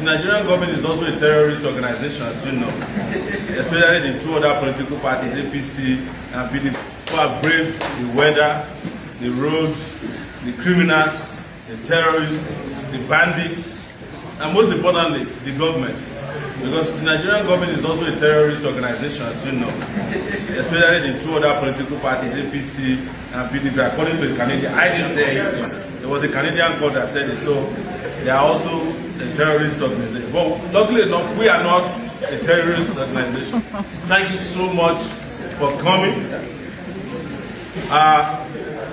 Nigerian government is also a terrorist organization, as you know, especially the two other political parties, APC and PDP, who have braved the weather, the roads, the criminals, the terrorists, the bandits, and most importantly, the government. Because the Nigerian government is also a terrorist organization, as you know, especially the two other political parties, APC and PDP, according to the Canadian. I didn't say it. There was a Canadian court that said it. So they are also a terrorist organization. But luckily enough, we are not a terrorist organization. Thank you so much for coming.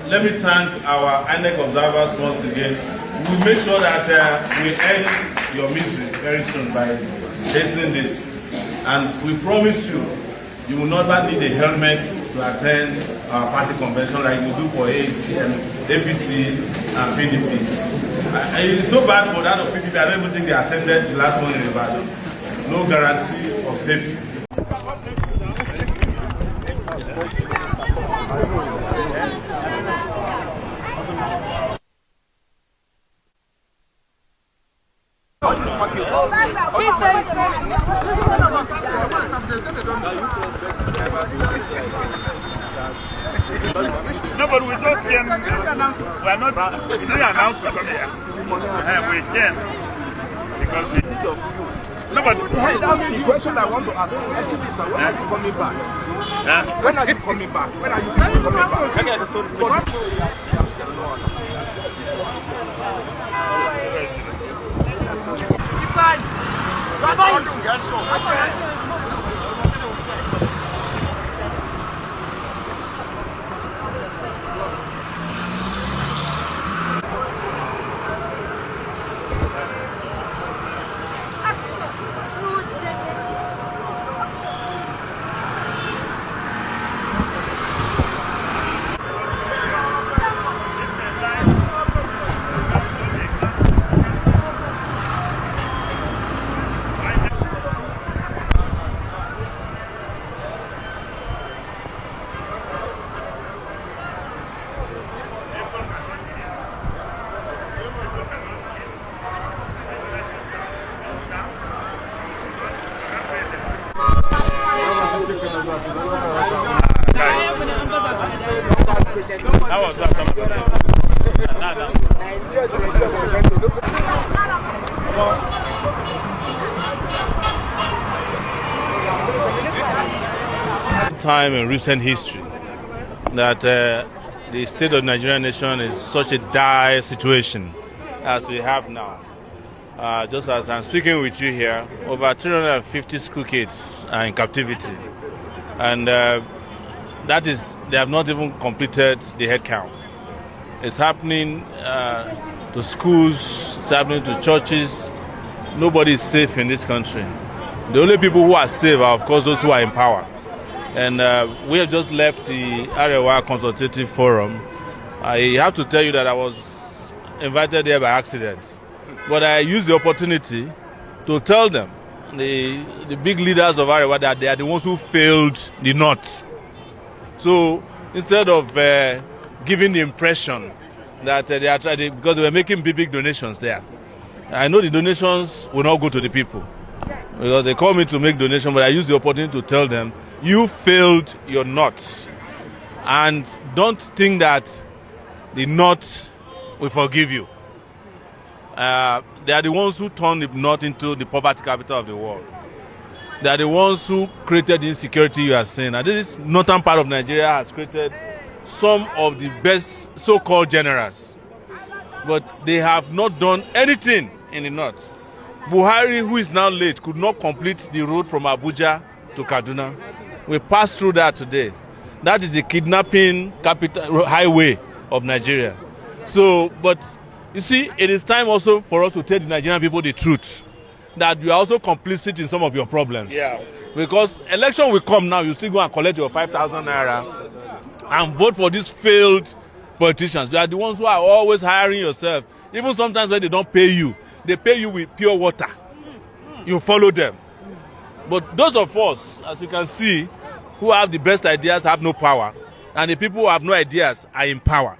Let me thank our INEC observers once again. We'll make sure that we end your misery very soon by listening this. And we promise you, you will not need a helmet to attend our party convention like you do for APC and PDP. It is so bad for that of PDP. I don't even think they attended the last one in Ibadan. No guarantee of safety. No, but we just came. We are not. We didn't announce to come here. We came because we need your view. No, but that's the question I want to ask. Excuse me, sir. When are you coming back? When are you coming back? When are you coming back? Time in recent history that the state of the Nigerian nation is such a dire situation as we have now. Just as I'm speaking with you here, over 350 school kids are in captivity, and that is, they have not even completed the head count. It's happening to schools, it's happening to churches. Nobody is safe in this country. The only people who are safe are, of course, those who are in power. And we have just left the Arewa Consultative Forum. I have to tell you that I was invited there by accident. But I used the opportunity to tell them, the big leaders of Arewa, that they are the ones who failed the North. So instead of giving the impression that they are trying, because they were making big donations there. I know the donations will not go to the people, because they call me to make donations, but I used the opportunity to tell them, you failed your North, and don't think that the North will forgive you. They are the ones who turned the North into the poverty capital of the world. They are the ones who created the insecurity you are seeing. And this northern part of Nigeria has created some of the best so-called generals. But they have not done anything in the North. Buhari, who is now late, could not complete the road from Abuja to Kaduna. We passed through that today. That is the kidnapping capital highway of Nigeria. So, but you see, it is time also for us to tell the Nigerian people the truth, that you are also complicit in some of your problems. Yeah. Because election will come now, you still go and collect your 5,000 naira and vote for these failed politicians. They are the ones who are always hiring yourself. Even sometimes when they don't pay you, they pay you with pure water. You follow them. But those of us, as you can see, who have the best ideas have no power, and the people who have no ideas are in power.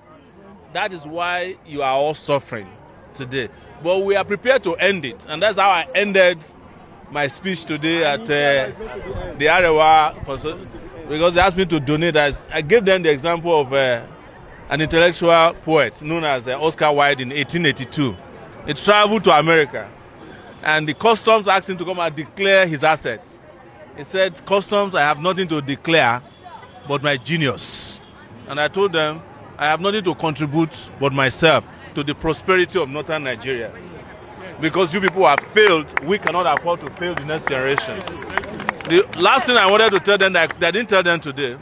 That is why you are all suffering today. But we are prepared to end it. And that's how I ended my speech today at the Arewa, because they asked me to donate. I gave them the example of an intellectual poet known as Oscar Wilde in 1882. He traveled to America, and the customs asked him to come and declare his assets. He said, "Customs, I have nothing to declare but my genius." And I told them, I have nothing to contribute but myself to the prosperity of northern Nigeria. Because you people have failed, we cannot afford to fail the next generation. The last thing I wanted to tell them that I didn't tell them today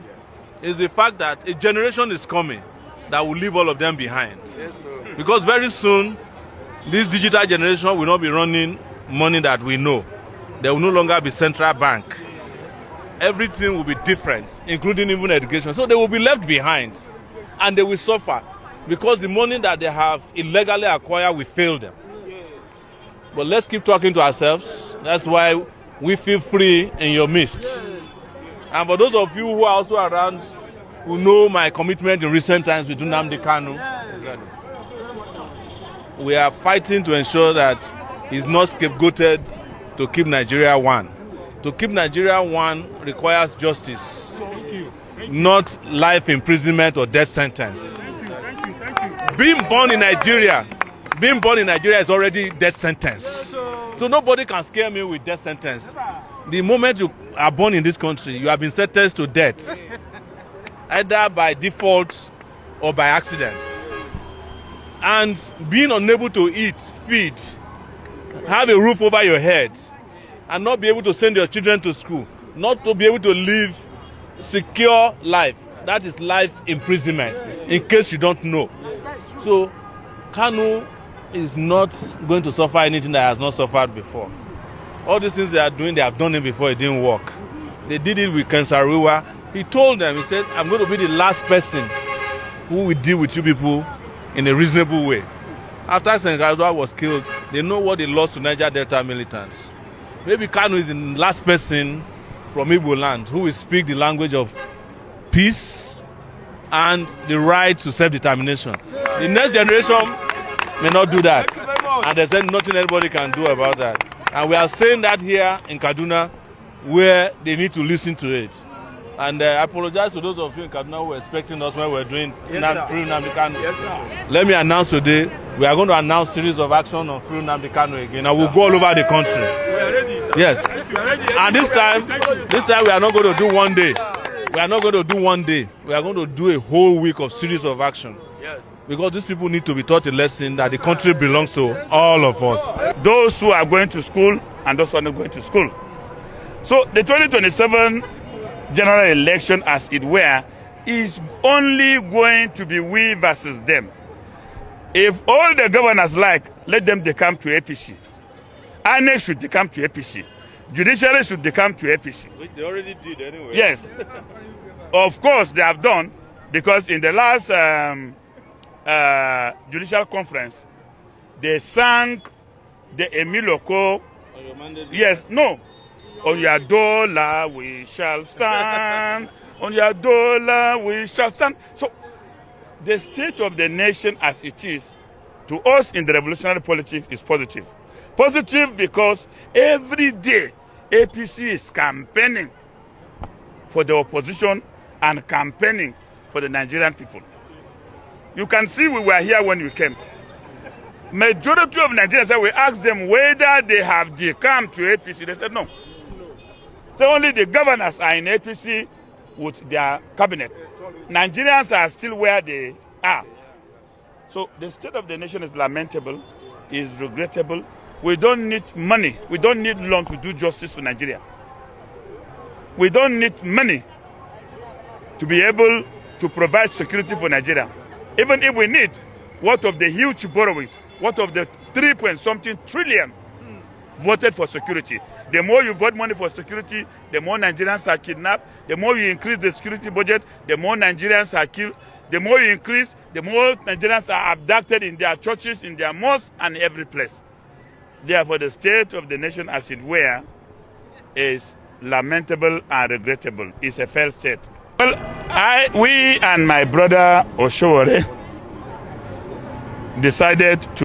is the fact that a generation is coming that will leave all of them behind. Yes, sir. Because very soon, this digital generation will not be running money that we know. There will no longer be central bank. Everything will be different, including even education. So they will be left behind, and they will suffer because the money that they have illegally acquired will fail them. But let's keep talking to ourselves. That's why we feel free in your midst. And for those of you who are also around, who know my commitment in recent times with Nnamdi Kanu, we are fighting to ensure that he's not scapegoated to keep Nigeria one. To keep Nigeria one requires justice, not life imprisonment or death sentence. Being born in Nigeria is already death sentence. So nobody can scare me with death sentence. The moment you are born in this country, you have been sentenced to death, either by default or by accident. And being unable to eat, feed, have a roof over your head, and not be able to send your children to school, not to be able to live secure life, that is life imprisonment, in case you don't know. So Kanu is not going to suffer anything that has not suffered before. All these things they are doing, they have done it before, it didn't work. They did it with Kensariwa. He told them, he said, I'm going to be the last person who will deal with you people in a reasonable way. After Kensariwa was killed, they know what they lost to Niger Delta militants. Maybe Kanu is the last person from Igbo land who will speak the language of peace and the right to self-determination. The next generation may not do that. And there's nothing anybody can do about that. And we are saying that here in Kaduna, where they need to listen to it. And I apologize to those of you in Kaduna who were expecting us when we were doing free Nnamdi Kanu. Yes, let me announce today, we are going to announce a series of action on free Nnamdi Kanu again, and we'll go all over the country. Yes. And this time we are not going to do one day. We are not going to do one day. We are going to do a whole week of series of action. Yes. Because these people need to be taught a lesson that the country belongs to all of us. Those who are going to school and those who are not going to school. So the 2027 general election, as it were, is only going to be we versus them. If all the governors like, let them come to APC. Annex should come to APC. Judiciary should come to APC. Which they already did anyway. Yes. Of course, they have done, because in the last judicial conference, they sang the Emiloko. Yes, no. On your dollar we shall stand. On your dollar we shall stand. So, the state of the nation as it is, to us in the revolutionary politics, is positive. Positive because every day APC is campaigning for the opposition and campaigning for the Nigerian people. You can see we were here when we came. Majority of Nigerians said, we asked them whether they have come to APC. They said no. So only the governors are in APC with their cabinet. Nigerians are still where they are. So the state of the nation is lamentable, is regrettable. We don't need money. We don't need loan to do justice for Nigeria. We don't need money to be able to provide security for Nigeria. Even if we need, what of the huge borrowings? What of the 3-point-something trillion voted for security? The more you vote money for security, the more Nigerians are kidnapped. The more you increase the security budget, the more Nigerians are killed. The more you increase, the more Nigerians are abducted in their churches, in their mosques, and every place. Therefore, the state of the nation, as it were, is lamentable and regrettable. It's a failed state. Well, we and my brother Sowore decided to